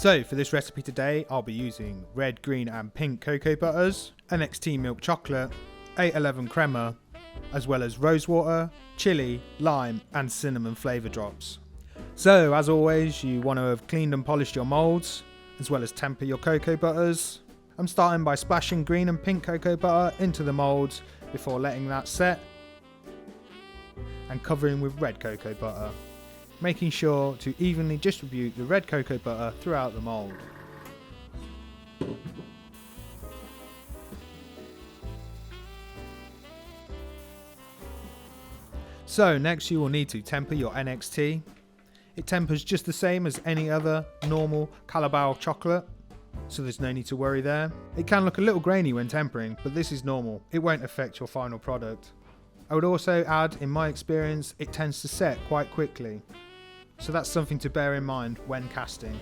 So for this recipe today, I'll be using red, green and pink cocoa butters, NXT milk chocolate, 811 crema, as well as rosewater, chilli, lime and cinnamon flavour drops. So as always, you want to have cleaned and polished your moulds, as well as temper your cocoa butters. I'm starting by splashing green and pink cocoa butter into the moulds before letting that set and covering with red cocoa butter, making sure to evenly distribute the red cocoa butter throughout the mould. So next you will need to temper your NXT. It tempers just the same as any other normal Calabao chocolate, so there's no need to worry there. It can look a little grainy when tempering, but this is normal. It won't affect your final product. I would also add, in my experience, it tends to set quite quickly, so that's something to bear in mind when casting.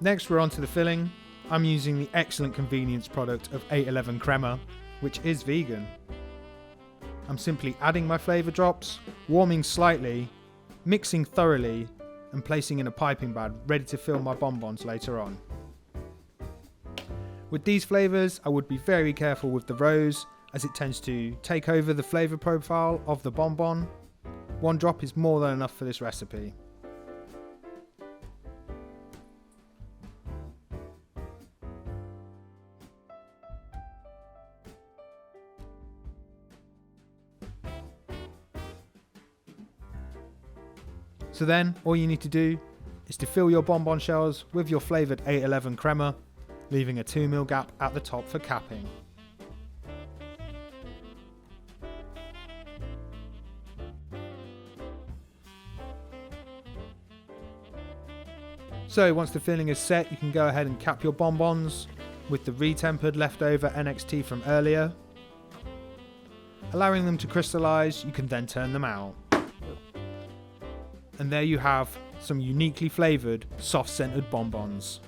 Next we're on to the filling. I'm using the excellent convenience product of 811 crema, which is vegan. I'm simply adding my flavour drops, warming slightly, mixing thoroughly and placing in a piping bag ready to fill my bonbons later on. With these flavours I would be very careful with the rose, as it tends to take over the flavour profile of the bonbon. One drop is more than enough for this recipe. So then, all you need to do is to fill your bonbon shells with your flavoured 811 crema, leaving a 2mm gap at the top for capping. So once the filling is set, you can go ahead and cap your bonbons with the retempered leftover NXT from earlier. Allowing them to crystallise, you can then turn them out. And there you have some uniquely flavoured, soft scented bonbons.